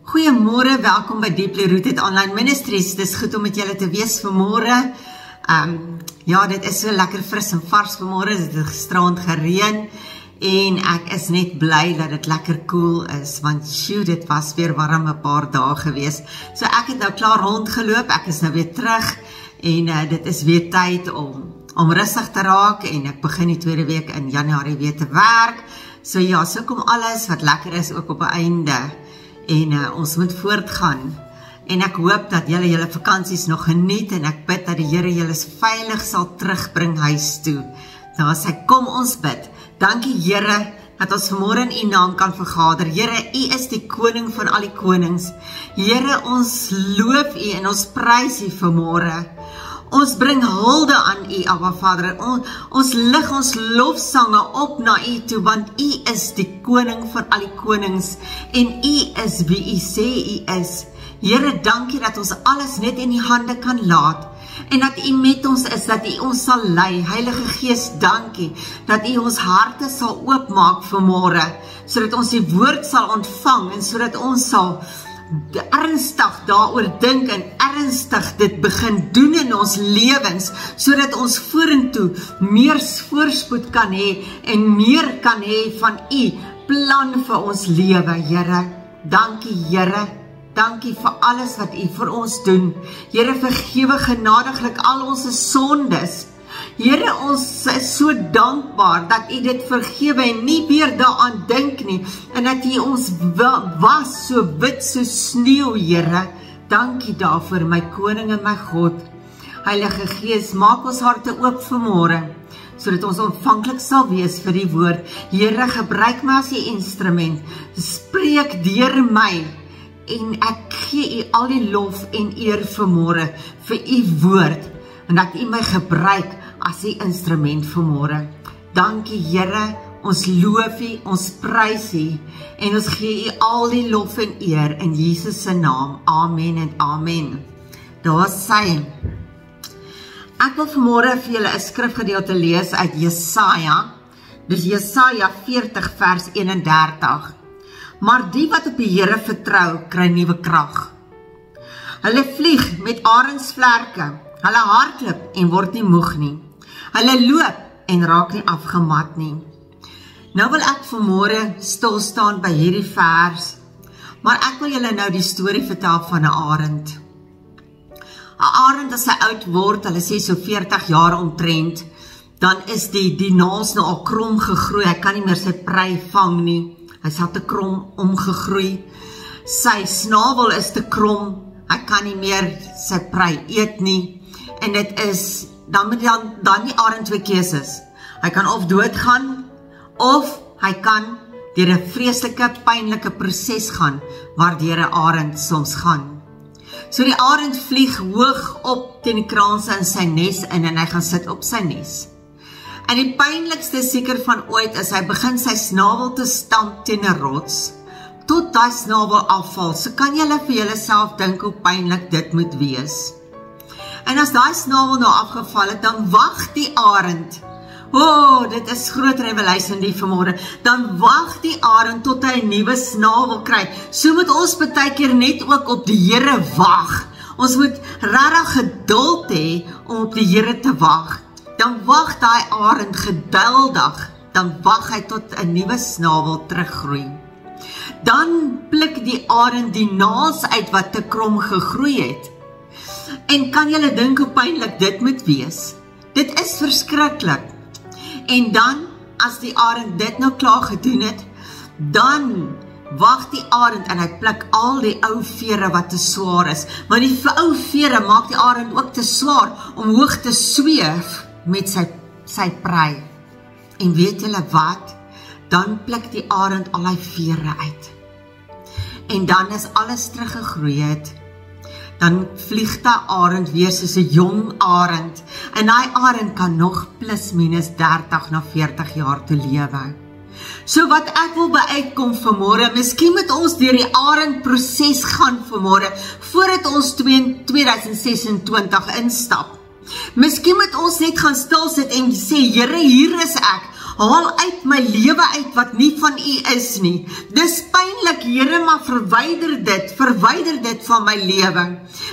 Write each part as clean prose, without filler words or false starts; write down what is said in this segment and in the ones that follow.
Goeiemôre, welkom by Deeply Rooted Online Ministries. Dis goed om met julle te wees vanmôre. Ja, dit is so lekker fris en vars vanmôre. Dit het gisterand gereën en ek is net bly dat dit lekker koel is, want dit was weer warm 'n paar dae gewees. So ek het nou klaar rondgeloop, ek is nou weer terug en dit is weer tyd om rustig te raak en ek begin die tweede week in Januarie weer te werk. So ja, so kom alles wat lekker is ook op 'n einde. En ons moet voortgaan. En ek hoop dat julle vakansies nog geniet en ek bid dat die Here julle veilig sal terugbring huis toe. Daar sê kom ons bid. Dankie Here dat ons vanmôre in U naam kan vergader. Here, U is die koning van al die konings. Here, ons loof U en ons prys U vanmôre. Ons bring hulde aan U, Abba Vader. Ons lig ons lofsange op na U toe, want U is die koning van al die konings en U is wie U sê U is. Here, dankie dat ons alles net in U hande kan laat en dat U met ons is, dat U ons sal lei. Heilige Gees, dankie dat U ons harte sal oopmaak vanmôre, sodat ons die woord sal ontvang en sodat ons sal ernstig daaroor dink en ernstig dit begin doen in ons lewens, sodat ons vorentoe meer voorspoed kan hê en meer kan hê van U plan vir ons lewe, Here. Dankie, Here. Dankie vir alles wat U vir ons doen. Here, vergewe genadiglik al ons sondes. Here, ons is so dankbaar dat U dit vergewe en nie weer daaraan dink nie, en dat U ons was so wit so sneeu, Here. Dankie daarvoor, my koning en my God. Heilige Gees, maak ons harte oop vanmôre, sodat ons ontvanklik sal wees vir die woord. Here, gebruik my as die instrument, spreek deur my, en ek gee U al die lof en eer vanmôre vir U woord, en dat U my gebruik as die instrument vanmôre. Dankie Here, ons loof U, ons prys U, en ons gee U al die lof en eer in Jesus se naam. Amen en amen. Daar sê, ek wil vanmôre vir julle 'n skrifgedeelte lees uit Jesaja. Dis Jesaja 40 vers 31. Maar die wat op die Here vertrou, kry nuwe krag. Hulle vlieg met arensvlerke, hulle hardloop en word nie moeg nie. Hulle loop en raak nie afgemat nie. Nou wil ek vanmôre stil staan by hierdie vers, maar ek wil julle nou die storie vertel van 'n arend. 'n Arend as hy oud word, hulle sê so 40 jaar omtrent, dan is die naels nou al krom gegroei, hy kan nie meer sy prei vang nie. Hy's al te krom omgegroei. Sy snavel is te krom. Hy kan nie meer sy prei eet nie. En dit is dan die arend twee keuses. Hy kan of doodgaan of hy kan deur 'n vreeslike pynlike proses gaan waardeur 'n arend soms gaan. So die arend vlieg hoog op teen die kraanse in sy nes in en hy gaan sit op sy nes. En die pynlikste seker van ooit is hy begin sy snavel te stamp teen 'n rots tot daai snavel afval. So kan julle vir julleself dink hoe pynlik dit moet wees. En as daai snavel nou afgeval het, dan wag die arend. Dit is groot revelation die vanmôre. Dan wag die arend tot hy 'n nuwe snavel kry. So moet ons baie keer net ook op die Here wag. Ons moet regtig geduld hê om op die Here te wag. Dan wag daai arend geduldig, dan wag hy tot 'n nuwe snavel teruggroei. Dan pluk die arend die naels uit wat te krom gegroei het. En kan julle dink hoe pynlik dit moet wees? Dit is verskriklik. En dan, as die arend dit nou klaar gedoen het, dan wag die arend en hy pluk al die ou vere wat te swaar is. Maar die ou vere maak die arend ook te swaar om hoog te sweef met sy prei. En weet julle wat? Dan pluk die arend al die vere uit. En dan is alles teruggegroei het. Dan vlieg die arend weer soos 'n jong arend. En die arend kan nog plus minus 30 na 40 jaar te lewe. So wat ek wil byuitkom vanmôre, miskien moet ons deur die arend proses gaan vanmôre, voordat ons 2026 instap. Miskien moet ons net gaan stil sit en sê, Here, hier is ek. Haal uit my lewe uit wat nie van U is nie. Dis pynlik, Here, maar verwyder dit van my lewe.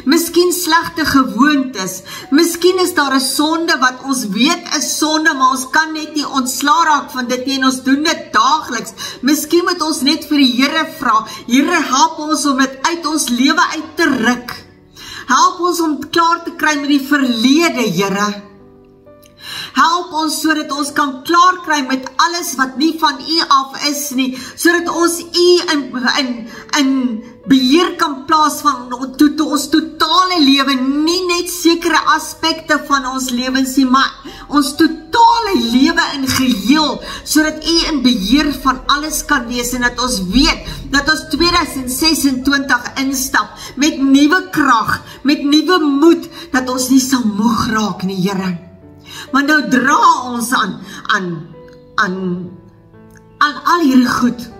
Miskien slegte gewoontes, miskien is daar 'n sonde wat ons weet is sonde, maar ons kan net nie ontslaa raak van dit nie en ons doen dit daagliks. Miskien moet ons net vir die Here vra, Here, help ons om dit uit ons lewe uit te ruk. Help ons om klaar te kry met die verlede, Here. Help ons sodat ons kan klaar kry met alles wat nie van U af is nie, sodat ons U in beheer kan plaas van ons totale lewe, nie net sekere aspekte van ons lewens nie, maar ons totale lewe in geheel, sodat U in beheer van alles kan wees en dat ons weet dat ons 2026 instap met nuwe krag, met nuwe moed, dat ons nie sal moeg raak nie, Here. Maar nou dra ons aan al hierdie goed.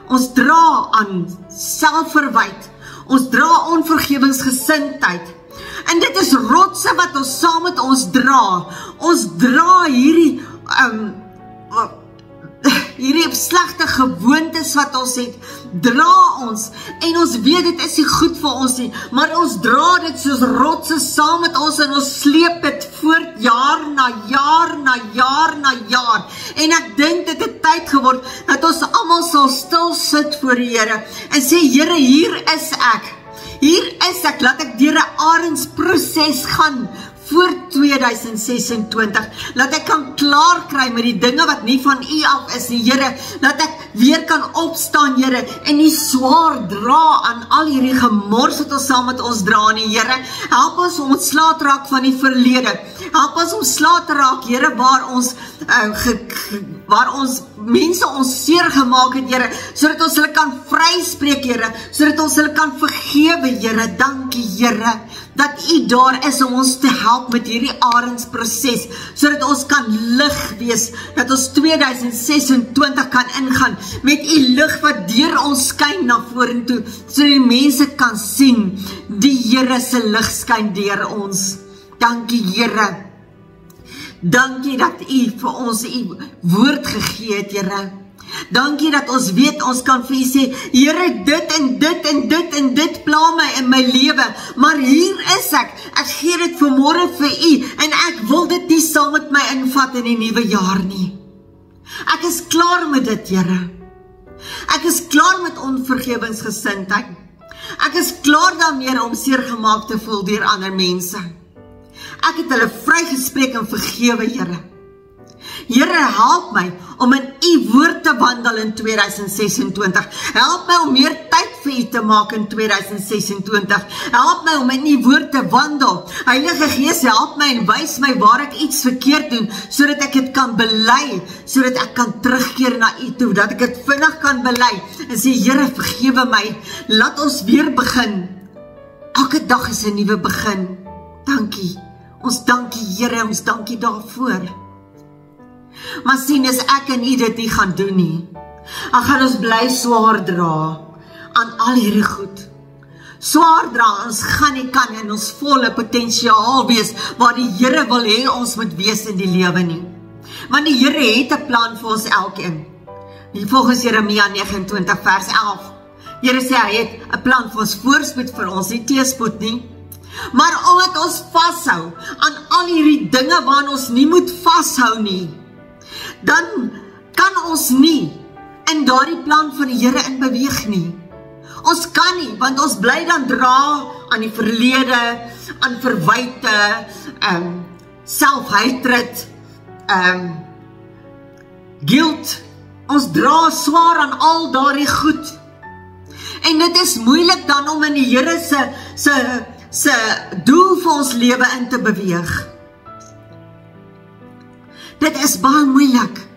Ons dra aan selfverwyd. Ons dra onvergewensgesindheid. En dit is rotse wat ons saam met ons dra. Ons dra hierdie slegte gewoontes wat ons het, dra ons, en ons weet dit is nie goed vir ons nie, maar ons dra dit soos rotse saam met ons, en ons sleep dit voort jaar na jaar na jaar na jaar, en ek dink dit het tyd geword, dat ons almal sal stil sit voor die Here, en sê, Here, hier is ek, laat ek deur 'n arensproses gaan, voor 2026, laat ek kan klaar kry met die dinge wat nie van U af is nie, Here, laat ek weer kan opstaan, Here, en nie swaar dra aan al hierdie gemors wat ons saam met ons dra nie, Here, help ons om ontslae te raak van die verlede, help ons om ontslae te raak, Here, waar ons mense ons seer gemaak het, Here, sodat ons hulle kan vryspreek, Here, sodat ons hulle kan vergewe, Here, dankie, Here, dat U daar is om ons te help met hierdie arensproses, sodat ons kan lig wees, dat ons 2026 kan ingaan, met U lig wat deur ons skyn na vorentoe, sodat die mense kan sien, die Here se lig skyn deur ons. Dankie, Here. Dankie dat U vir ons U woord gegee het, Here. Dankie dat ons weet, ons kan vir U sê, Here, dit en dit en dit en dit pla my in my lewe, maar hier is ek gee dit vanmôre vir U, en ek wil dit nie saam met my invat in die nuwe jaar nie. Ek is klaar met dit, Here. Ek is klaar met onvergewensgesindheid. Ek is klaar daarmee om seer gemaak te voel deur ander mense. Ek het hulle vrygespreek en vergewe, Here. Here, help my om in U woord te wandel in 2026. Help my om meer tyd vir U te maak in 2026. Help my om in U woord te wandel. Heilige Gees, help my en wys my waar ek iets verkeerd doen, sodat ek dit kan bely, sodat ek kan terugkeer na U toe, dat ek dit vinnig kan bely, en sê, Here, vergewe my, laat ons weer begin. Elke dag is 'n nuwe begin. Dankie. Ons dankie, Here, ons dankie daarvoor. Maar sien, as ek en U dit nie gaan doen nie, dan gaan ons bly swaar dra aan al hierdie goed. Swaar dra, ons gaan nie kan in ons volle potensiaal wees, waar die Here wil hê ons moet wees in die lewe nie. Want die Here het 'n plan vir ons elkeen. Volgens Jeremia 29 vers 11. Here sê hy het 'n plan vir ons voorspoed vir ons, nie teëspoed nie. Maar omdat ons vashou aan al hierdie dinge waaraan ons nie moet vashou nie, dan kan ons nie in daardie plan van die Here in beweeg nie. Ons kan nie, want ons bly dan dra aan die verlede, aan verwyte, self-hatred, guilt. Ons dra swaar aan al daardie goed. En dit is moeilik dan om in die Here se doel vir ons lewe in te beweeg. Dit is baie moeilik,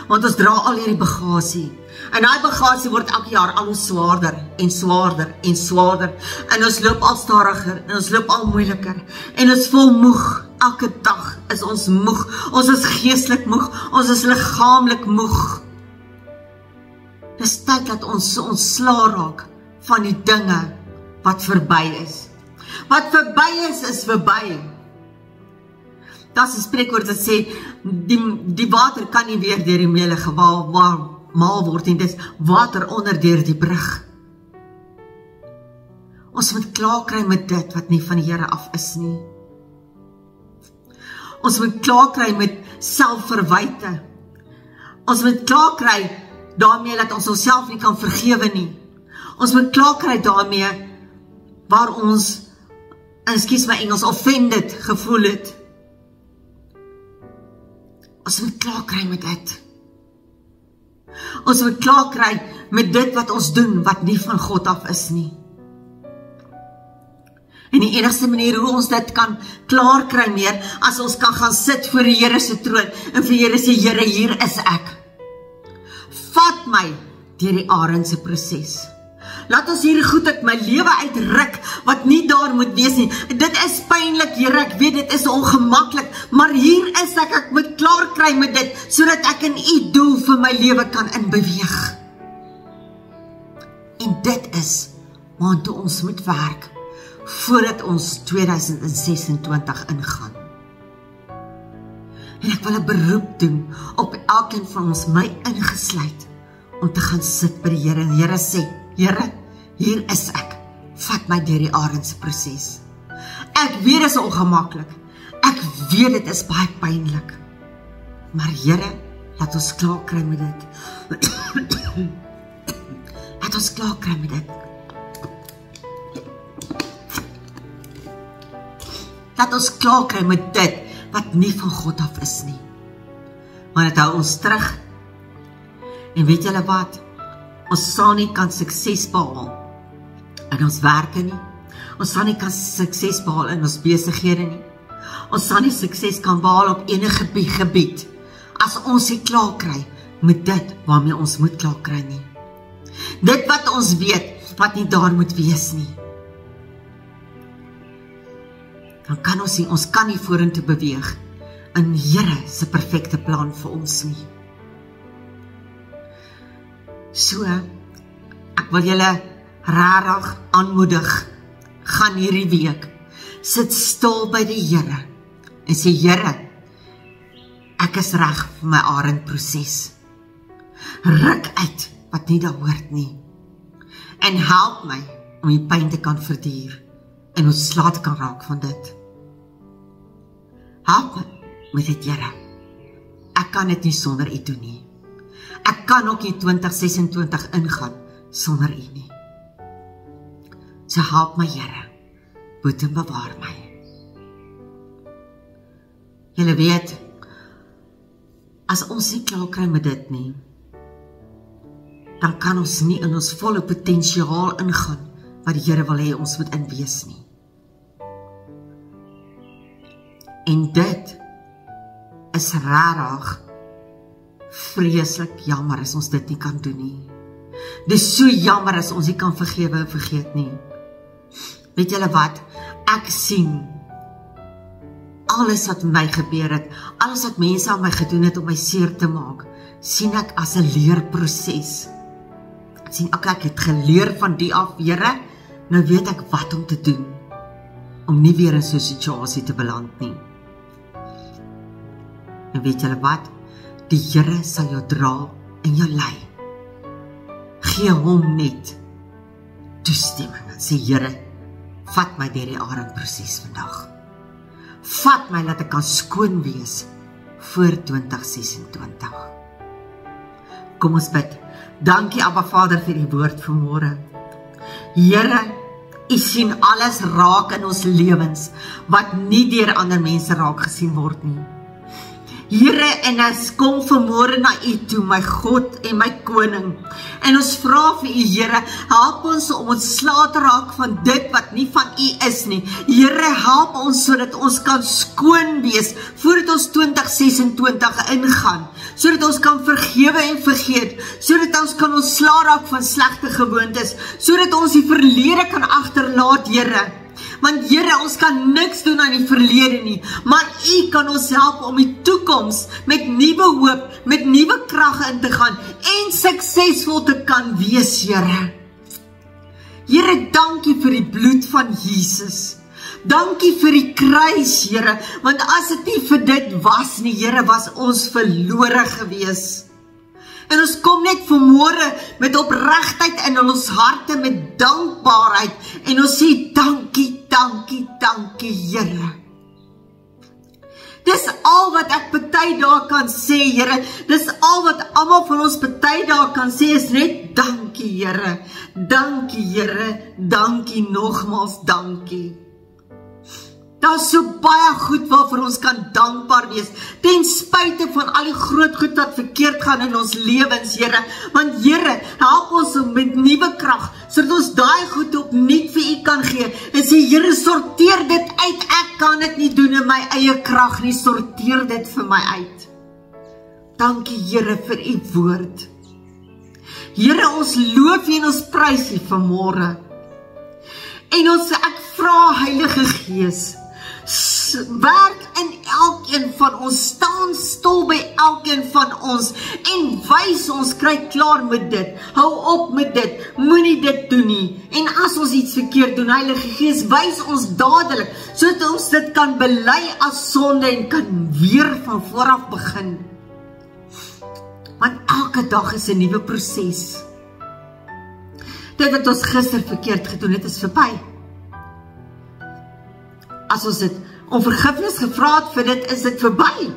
want ons dra al hierdie bagasie, en daai bagasie word elke jaar al hoe swaarder en swaarder en swaarder, en ons loop al stadiger, en ons loop al moeiliker, en ons voel moeg, elke dag is ons moeg, ons is geestelik moeg, ons is liggaamlik moeg. Dis tyd dat ons ontslae raak van die dinge wat verby is. Wat verby is verby. daar's 'n spreekwoord wat sê, die water kan nie weer deur die mele maal word nie, dis water onder deur die brug. Ons moet klaar kry met dit wat nie van die Here af is nie. Ons moet klaar kry met selfverwyte. Ons moet klaar kry daarmee dat ons onsself nie kan vergewe nie. Ons moet klaar kry daarmee waar ons, ekskuus my Engels, offended gevoel het. Ons moet klaar kry met dit. Ons moet klaar kry met dit wat ons doen, wat nie van God af is nie. En die enigste manier hoe ons dit kan klaar kry meer, as ons kan gaan sit voor die Here se troon, en vir die Here sê, Here, hier is ek. Vat my deur die arendse proses. Laat ons hier goed uit my lewe uitruk, wat nie daar moet wees nie. Dit is pynlik, Here, ek weet dit is ongemaklik, maar hier is ek moet klaar kry met dit, sodat ek in U doel vir my lewe kan inbeweeg. En dit is waartoe ons moet werk, voordat ons 2026 ingaan. En ek wil 'n beroep doen op elkeen van ons, my ingesluit, om te gaan sit by die Here. En die Here sê, Here, hier is ek, vat my deur die arendse proses. Ek weet dit is ongemaklik, ek weet dit is baie pynlik, maar Here, laat ons klaar kry met dit. Laat ons klaar kry met dit. Laat ons klaar kry met dit, wat nie van God af is nie. Maar dit hou ons terug. En weet julle wat? Ons sal nie kan sukses behaal in ons werke nie. Ons sal nie kan sukses behaal in ons besighede nie. Ons sal nie sukses kan behaal op enige gebied, as ons nie klaar kry met dit, waarmee ons moet klaar kry nie. Dit wat ons weet, wat nie daar moet wees nie. Dan kan ons kan nie vorentoe beweeg in Here se perfekte plan vir ons nie. So, ek wil julle regtig aanmoedig, gaan hierdie week, sit stil by die Here, en sê, Here, ek is reg vir my arendproses. Ruk uit wat nie daar hoort nie, en help my om die pyn te kan verduur, en ontslae te kan raak van dit. Help my met dit, Here. Ek kan dit nie sonder U doen nie. Ek kan ook nie 2026 ingaan sonder U nie. So help my, Here, boet en bewaar my. Julle weet, as ons nie klaar kry met dit nie, dan kan ons nie in ons volle potensiaal ingaan, wat die Here wil hê ons moet inwees nie. En dit is rarig, vreeslik jammer as ons dit nie kan doen nie. Dit is so jammer as ons nie kan vergewe en vergeet nie. Weet julle wat? Ek sien alles wat met my gebeur het, alles wat mense aan my gedoen het om my seer te maak, sien ek as 'n leerproses. Ek sien, ek het geleer van die af, Here, nou weet ek wat om te doen, om nie weer in so 'n situasie te beland nie. En weet julle wat? Die Here sal jou dra en jou lei. Gee hom net toestemming en sê, Here, vat my deur die arendproses vandag. Vat my, laat ek kan skoon wees voor 2026. Kom ons bid. Dankie, Abba Vader, vir die woord vanmôre. Here, U sien alles raak in ons lewens, wat nie deur ander mense raak gesien word nie. Here, en ons kom vanmôre na U toe, my God en my koning, en ons vra vir U, Here, help ons om ontslae te raak van dit wat nie van U is nie. Here, help ons sodat ons kan skoon wees voordat ons 2026 ingaan, sodat ons kan vergewe en vergeet, sodat ons kan ontslae raak van slegte gewoontes, sodat ons die verlede kan agterlaat, Here. Want Here, ons kan niks doen aan die verlede nie, maar U kan ons help om die toekoms met nuwe hoop, met nuwe krag in te gaan en suksesvol te kan wees, Here. Here, dankie vir die bloed van Jesus. Dankie vir die kruis, Here, want as dit nie vir dit was nie, Here, was ons verlore gewees. En ons kom net vanmôre met opregtheid in ons harte, met dankbaarheid, en ons sê dankie, dankie, dankie, Here. Dis al wat ek party daar kan sê, Here. Dis al wat almal van ons party daar kan sê, is net dankie, Here. Dankie, Here. Dankie, nogmaals dankie. Daar's so baie goed waarvoor ons kan dankbaar wees, ten spyte van al die groot goed wat verkeerd gaan in ons lewens, Here. Want Here, help ons met nuwe krag, sodat ons daai goed opnuut vir U kan gee, en sê, Here, sorteer dit uit, ek kan dit nie doen in my eie krag nie, sorteer dit vir my uit. Dankie, Here, vir U woord. Here, ons loof U en ons prys U vanmôre. En ek vra, Heilige Gees, werk in elkeen van ons, staan stil by elkeen van ons, en wys ons, kry klaar met dit, hou op met dit, moenie dit doen nie, en as ons iets verkeerd doen, Heilige Gees, wys ons dadelik, sodat ons dit kan bely as sonde, en kan weer van vooraf begin, want elke dag is 'n nuwe proses. Dit wat ons gister verkeerd gedoen het, is verby. As ons dit om vergifnis gevra het vir dit, is dit verby.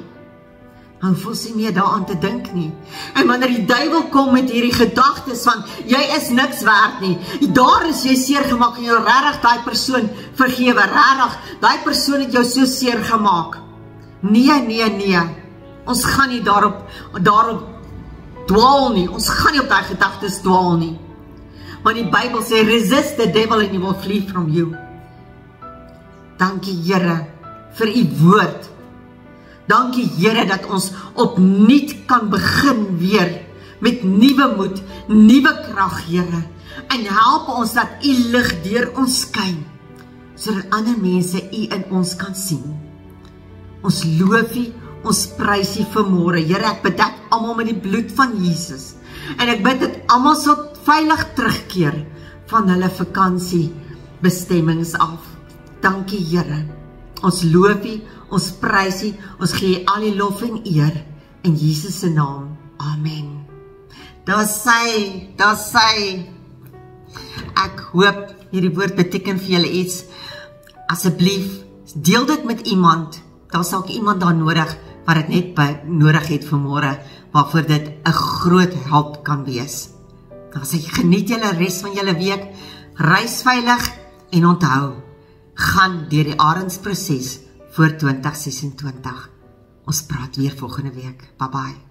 Dan hoef ons nie meer daaraan te dink nie. En wanneer die duiwel kom met hierdie gedagtes van, jy is niks werd nie, daar is jy seer gemaak, en jy regtig daai persoon vergewe, regtig, daai persoon het jou so seer gemaak. Nee, ons gaan nie daarop dwaal nie, ons gaan nie op daai gedagtes dwaal nie. Want die Bybel sê, resist the devil and he will flee from you. Dankie, Here, vir U woord. Dankie, Here, dat ons opnuut kan begin weer, met nuwe moed, nuwe krag, Here. En help ons dat U lig deur ons skyn, sodat ander mense U in ons kan sien. Ons loof U, ons prys U vanmôre. Here, ek bedek almal met die bloed van Jesus. En ek bid dat almal sal veilig terugkeer van hulle vakansiebestemmings af. Dankie, Here. Ons loof U, ons prys U, ons gee al die lof en eer in Jesus se naam. Amen. Daar's sy. Ek hoop hierdie woord beteken vir julle iets. Asseblief, deel dit met iemand. Daar sal iemand daar nodig wat dit net nodig het vanmôre, waarvoor dit 'n groot help kan wees. Dan sê geniet julle res van julle week, reis veilig en onthou, gaan deur die Arendsproses vir 2026. Ons praat weer volgende week. Bye bye.